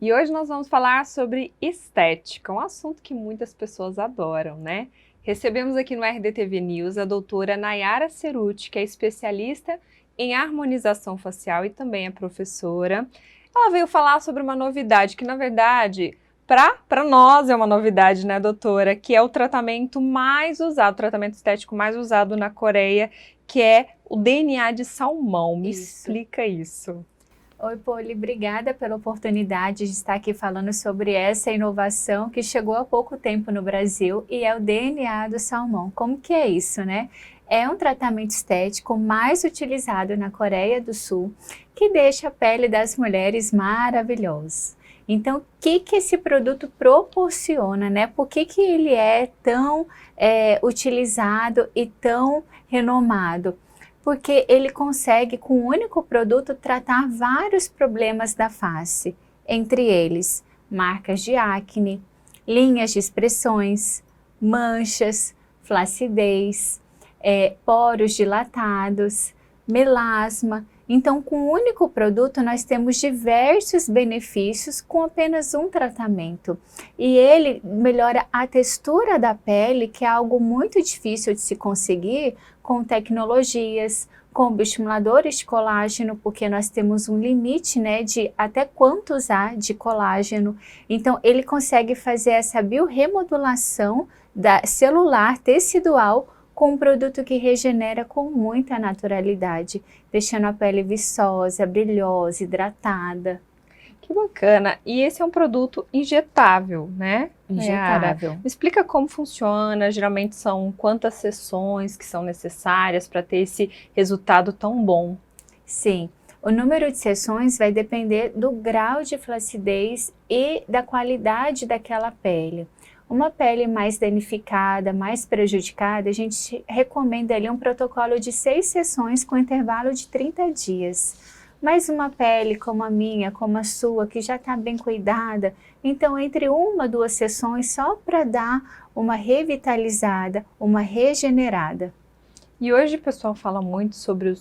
E hoje nós vamos falar sobre estética, um assunto que muitas pessoas adoram, né? Recebemos aqui no RDTV News a doutora Nayara Cerutti, que é especialista em harmonização facial e também é professora. Ela veio falar sobre uma novidade que, na verdade, para nós é uma novidade, né, doutora? Que é o tratamento mais usado, o tratamento estético mais usado na Coreia, que é o DNA de salmão. Me explica isso. Oi, Poli, obrigada pela oportunidade de estar aqui falando sobre essa inovação que chegou há pouco tempo no Brasil e é o DNA do salmão. Como que é isso, né? É um tratamento estético mais utilizado na Coreia do Sul, que deixa a pele das mulheres maravilhosa. Então, o que esse produto proporciona, né? Por que ele é tão utilizado e tão renomado? Porque ele consegue, com um único produto, tratar vários problemas da face, entre eles marcas de acne, linhas de expressões, manchas, flacidez, poros dilatados, melasma. Então, com um único produto, nós temos diversos benefícios com apenas um tratamento. E ele melhora a textura da pele, que é algo muito difícil de se conseguir com tecnologias, com bioestimuladores de colágeno, porque nós temos um limite, né, de até quanto usar de colágeno. Então, ele consegue fazer essa biorremodulação celular, tecidual, com um produto que regenera com muita naturalidade, deixando a pele viçosa, brilhosa, hidratada. Que bacana! E esse é um produto injetável, né? Injetável. Me explica como funciona, geralmente são quantas sessões que são necessárias para ter esse resultado tão bom? Sim, o número de sessões vai depender do grau de flacidez e da qualidade daquela pele. Uma pele mais danificada, mais prejudicada, a gente recomenda ali um protocolo de 6 sessões com intervalo de 30 dias. Mas uma pele como a minha, como a sua, que já está bem cuidada, então entre 1 a 2 sessões só para dar uma revitalizada, uma regenerada. E hoje o pessoal fala muito sobre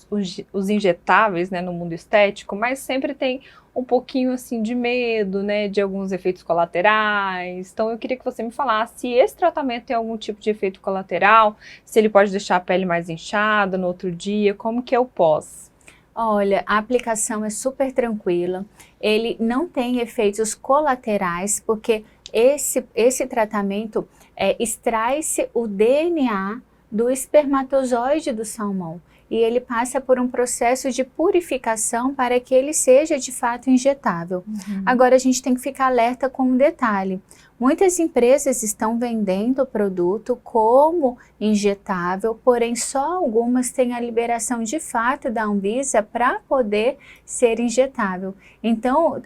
os injetáveis, né, no mundo estético, mas sempre tem um pouquinho assim de medo, né, de alguns efeitos colaterais. Então eu queria que você me falasse se esse tratamento tem algum tipo de efeito colateral, se ele pode deixar a pele mais inchada no outro dia, como que é o pós? Olha, a aplicação é super tranquila, ele não tem efeitos colaterais, porque esse tratamento extrai-se o DNA do espermatozoide do salmão e ele passa por um processo de purificação para que ele seja de fato injetável. Agora a gente tem que ficar alerta com um detalhe. Muitas empresas estão vendendo o produto como injetável, porém só algumas têm a liberação de fato da Anvisa para poder ser injetável. Então,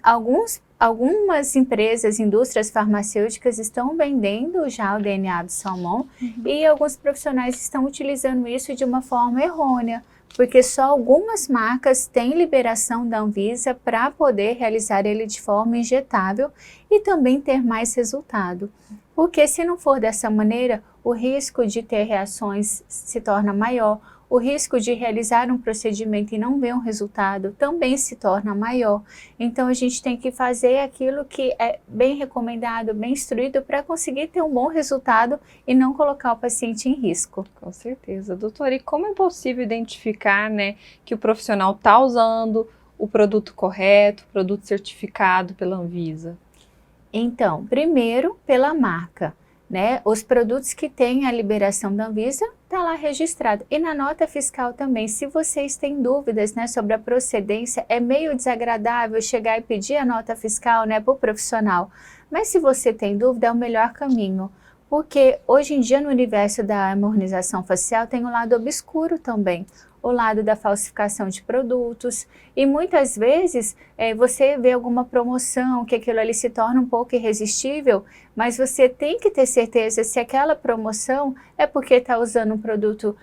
algumas empresas, indústrias farmacêuticas estão vendendo já o DNA do salmão e alguns profissionais estão utilizando isso de uma forma errônea, porque só algumas marcas têm liberação da Anvisa para poder realizar ele de forma injetável e também ter mais resultado. Porque se não for dessa maneira, o risco de ter reações se torna maior, o risco de realizar um procedimento e não ver um resultado também se torna maior. Então a gente tem que fazer aquilo que é bem recomendado, bem instruído para conseguir ter um bom resultado e não colocar o paciente em risco. Com certeza. Doutora, e como é possível identificar, né, que o profissional está usando o produto correto, o produto certificado pela Anvisa? Então, primeiro pela marca, né? Os produtos que têm a liberação da Anvisa está lá registrado. E na nota fiscal também, se vocês têm dúvidas, né, sobre a procedência, é meio desagradável chegar e pedir a nota fiscal, né, para o profissional. Mas se você tem dúvida, é o melhor caminho. Porque hoje em dia no universo da harmonização facial tem um lado obscuro também, o lado da falsificação de produtos e muitas vezes você vê alguma promoção que aquilo ali se torna um pouco irresistível, mas você tem que ter certeza se aquela promoção é porque está usando um produto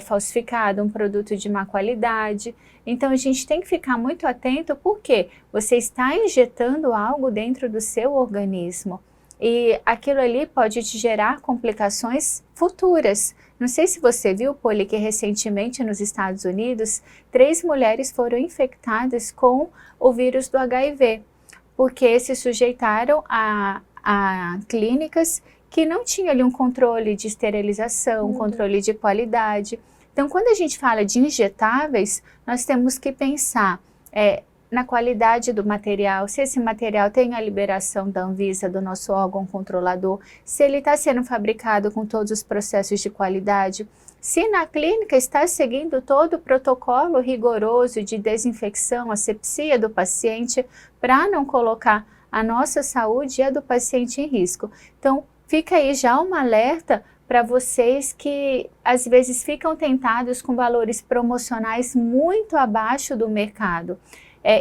falsificado, um produto de má qualidade. Então a gente tem que ficar muito atento porque você está injetando algo dentro do seu organismo. E aquilo ali pode te gerar complicações futuras. Não sei se você viu, Poli, que recentemente nos Estados Unidos, 3 mulheres foram infectadas com o vírus do HIV. porque se sujeitaram a clínicas que não tinham ali um controle de esterilização, controle de qualidade. Então, quando a gente fala de injetáveis, nós temos que pensar na qualidade do material, se esse material tem a liberação da Anvisa, do nosso órgão controlador, se ele está sendo fabricado com todos os processos de qualidade, se na clínica está seguindo todo o protocolo rigoroso de desinfecção, asepsia do paciente, para não colocar a nossa saúde e a do paciente em risco. Então, fica aí já um alerta para vocês que às vezes ficam tentados com valores promocionais muito abaixo do mercado.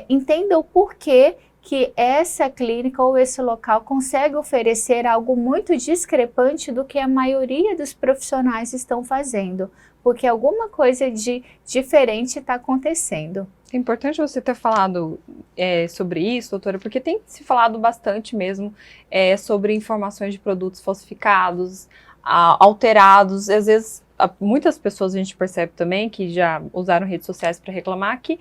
Entenda o porquê que essa clínica ou esse local consegue oferecer algo muito discrepante do que a maioria dos profissionais estão fazendo, porque alguma coisa de diferente está acontecendo. É importante você ter falado sobre isso, doutora, porque tem se falado bastante mesmo sobre informações de produtos falsificados, alterados. Às vezes, muitas pessoas a gente percebe também que já usaram redes sociais para reclamar que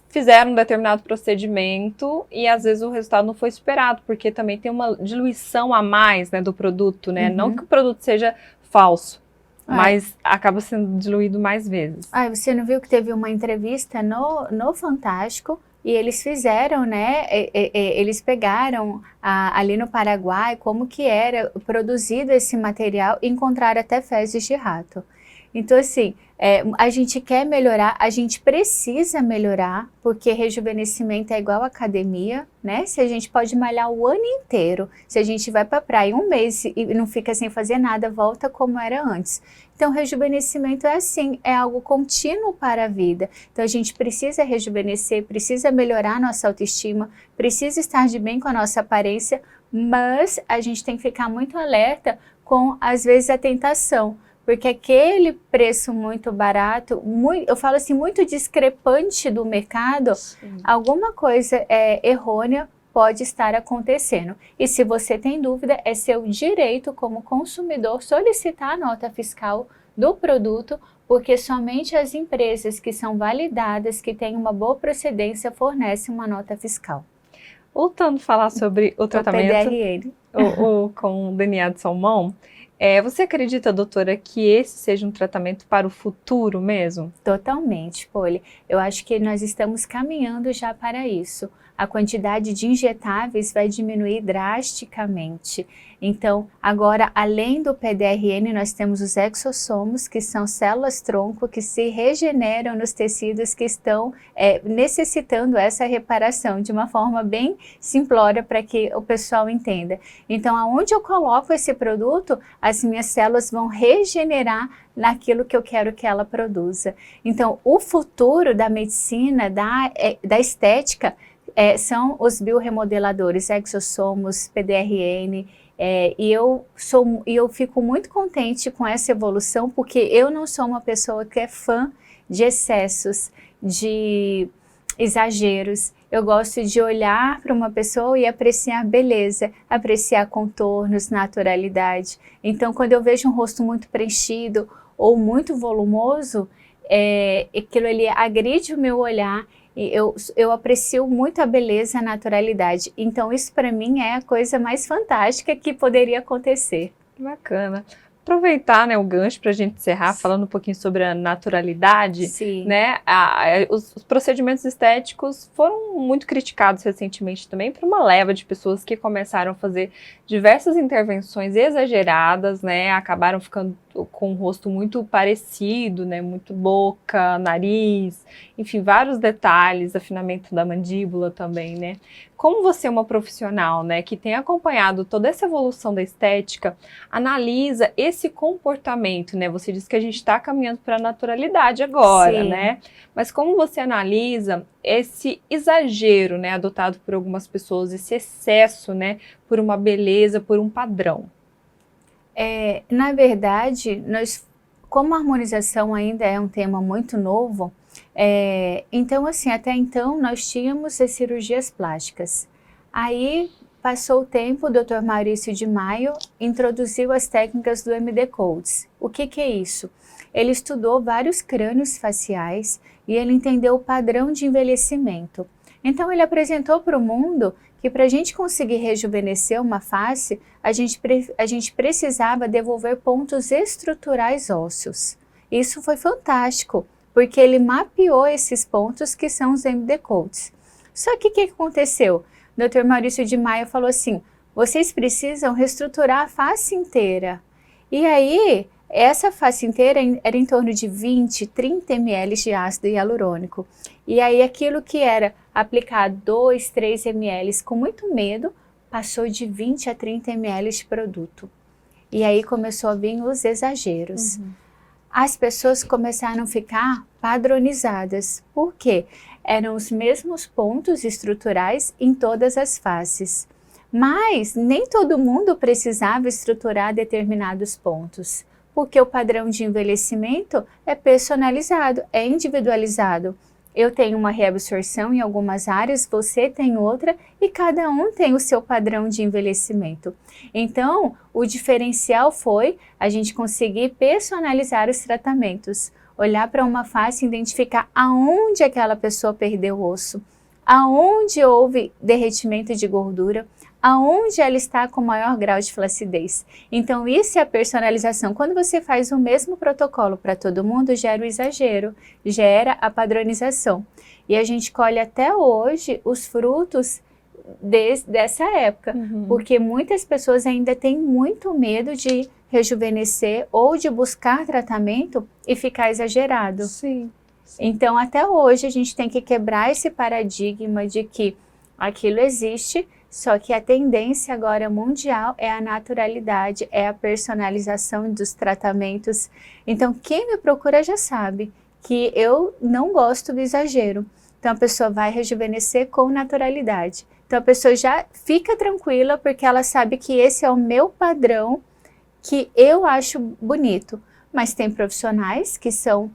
fizeram um determinado procedimento e às vezes o resultado não foi esperado, porque também tem uma diluição a mais, né, do produto, né? Não que o produto seja falso, mas acaba sendo diluído mais vezes. Você não viu que teve uma entrevista no Fantástico e eles fizeram, né, eles pegaram ali no Paraguai como que era produzido esse material e encontraram até fezes de rato. Então, assim, a gente quer melhorar, a gente precisa melhorar, porque rejuvenescimento é igual academia, né? Se a gente pode malhar o ano inteiro, se a gente vai para a praia um mês e não fica sem fazer nada, volta como era antes. Então, rejuvenescimento é assim, é algo contínuo para a vida. Então, a gente precisa rejuvenescer, precisa melhorar a nossa autoestima, precisa estar de bem com a nossa aparência, mas a gente tem que ficar muito alerta com, às vezes, a tentação. Porque aquele preço muito barato, eu falo assim, muito discrepante do mercado, alguma coisa errônea pode estar acontecendo. E se você tem dúvida, é seu direito como consumidor solicitar a nota fiscal do produto, porque somente as empresas que são validadas, que têm uma boa procedência, fornecem uma nota fiscal. Voltando a falar sobre o tratamento PDRN. com DNA de salmão, você acredita, doutora, que esse seja um tratamento para o futuro mesmo? Totalmente, Poli. Eu acho que nós estamos caminhando já para isso. A quantidade de injetáveis vai diminuir drasticamente. Então, agora, além do PDRN, nós temos os exossomos, que são células-tronco que se regeneram nos tecidos que estão necessitando essa reparação, de uma forma bem simplória para que o pessoal entenda. Então, aonde eu coloco esse produto, as minhas células vão regenerar naquilo que eu quero que ela produza. Então, o futuro da medicina, da estética, são os bioremodeladores, exossomos, PDRN, e eu fico muito contente com essa evolução, porque eu não sou uma pessoa que é fã de excessos, de exageros. Eu gosto de olhar para uma pessoa e apreciar beleza, apreciar contornos, naturalidade. Então, quando eu vejo um rosto muito preenchido ou muito volumoso, aquilo ali agride o meu olhar. Eu aprecio muito a beleza e a naturalidade. Então, isso para mim é a coisa mais fantástica que poderia acontecer. Que bacana. Aproveitar, né, o gancho para a gente encerrar falando um pouquinho sobre a naturalidade. Sim. Né? Os procedimentos estéticos foram muito criticados recentemente também por uma leva de pessoas que começaram a fazer diversas intervenções exageradas, né? Acabaram ficando com um rosto muito parecido, né? Muito boca, nariz, enfim, vários detalhes, afinamento da mandíbula também, né? Como você é uma profissional, né, que tem acompanhado toda essa evolução da estética, analisa esse comportamento, né? Você disse que a gente está caminhando para a naturalidade agora, né? Mas como você analisa esse exagero, né, adotado por algumas pessoas, esse excesso, né, por uma beleza, por um padrão? Na verdade, como a harmonização ainda é um tema muito novo, então assim, até então nós tínhamos as cirurgias plásticas. Aí passou o tempo, o Dr. Maurício de Maio introduziu as técnicas do MD Codes. O que é isso? Ele estudou vários crânios faciais e ele entendeu o padrão de envelhecimento. Então ele apresentou para o mundo que para a gente conseguir rejuvenescer uma face, a gente precisava devolver pontos estruturais ósseos. Isso foi fantástico, porque ele mapeou esses pontos que são os MD Coats. Só que o que aconteceu? O Dr. Maurício de Maia falou assim, vocês precisam reestruturar a face inteira. E aí, essa face inteira era em torno de 20, 30 ml de ácido hialurônico. E aí, aquilo que era aplicar 2, 3 ml com muito medo, passou de 20 a 30 ml de produto. E aí começou a vir os exageros. As pessoas começaram a ficar padronizadas. Por quê? Eram os mesmos pontos estruturais em todas as faces. Mas nem todo mundo precisava estruturar determinados pontos, porque o padrão de envelhecimento é personalizado, é individualizado. Eu tenho uma reabsorção em algumas áreas, você tem outra e cada um tem o seu padrão de envelhecimento. Então, o diferencial foi a gente conseguir personalizar os tratamentos, olhar para uma face e identificar aonde aquela pessoa perdeu osso, aonde houve derretimento de gordura, aonde ela está com maior grau de flacidez. Então, isso é a personalização. Quando você faz o mesmo protocolo para todo mundo, gera o exagero, gera a padronização. E a gente colhe até hoje os frutos dessa época, porque muitas pessoas ainda têm muito medo de rejuvenescer ou de buscar tratamento e ficar exagerado. Sim. Então, até hoje, a gente tem que quebrar esse paradigma de que aquilo existe, só que a tendência agora mundial é a naturalidade, é a personalização dos tratamentos. Então, quem me procura já sabe que eu não gosto do exagero. Então, a pessoa vai rejuvenescer com naturalidade. Então, a pessoa já fica tranquila porque ela sabe que esse é o meu padrão que eu acho bonito. Mas tem profissionais que são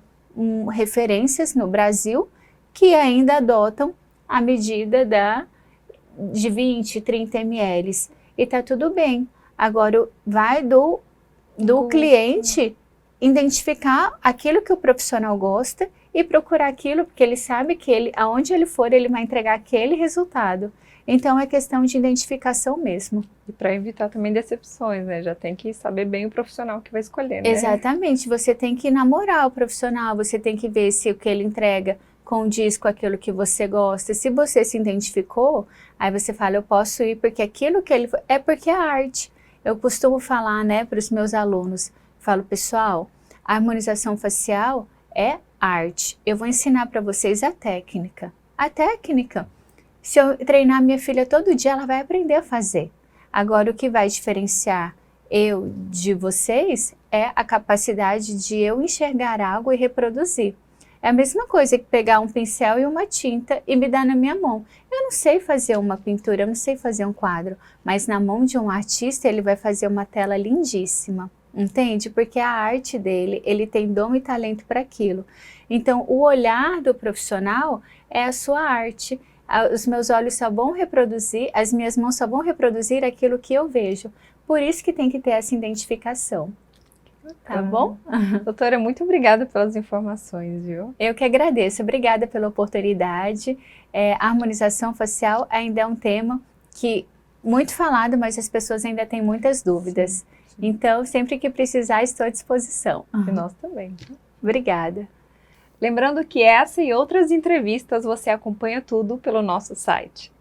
referências no Brasil que ainda adotam a medida de 20, 30 ml e tá tudo bem. Agora vai do cliente identificar aquilo que o profissional gosta e procurar aquilo, porque ele sabe que aonde ele for, ele vai entregar aquele resultado. Então é questão de identificação mesmo. E para evitar também decepções, né? Já tem que saber bem o profissional que vai escolher, né? Exatamente, você tem que namorar o profissional, você tem que ver se o que ele entrega condiz com aquilo que você gosta. Se você se identificou, aí você fala, eu posso ir porque aquilo que ele... É porque é arte. Eu costumo falar, né, para os meus alunos, falo, pessoal, a harmonização facial é arte. Eu vou ensinar para vocês a técnica. A técnica, se eu treinar minha filha todo dia, ela vai aprender a fazer. Agora, o que vai diferenciar eu de vocês é a capacidade de eu enxergar algo e reproduzir. É a mesma coisa que pegar um pincel e uma tinta e me dar na minha mão. Eu não sei fazer uma pintura, eu não sei fazer um quadro, mas na mão de um artista ele vai fazer uma tela lindíssima, entende? Porque a arte dele, ele tem dom e talento para aquilo. Então, o olhar do profissional é a sua arte. Os meus olhos só vão reproduzir, as minhas mãos só vão reproduzir aquilo que eu vejo. Por isso que tem que ter essa identificação. Tá bom? Doutora, muito obrigada pelas informações, viu? Eu que agradeço. Obrigada pela oportunidade. A harmonização facial ainda é um tema que muito falado, mas as pessoas ainda têm muitas dúvidas. Sim. Então, sempre que precisar, estou à disposição. E nós também. Obrigada. Lembrando que essa e outras entrevistas você acompanha tudo pelo nosso site.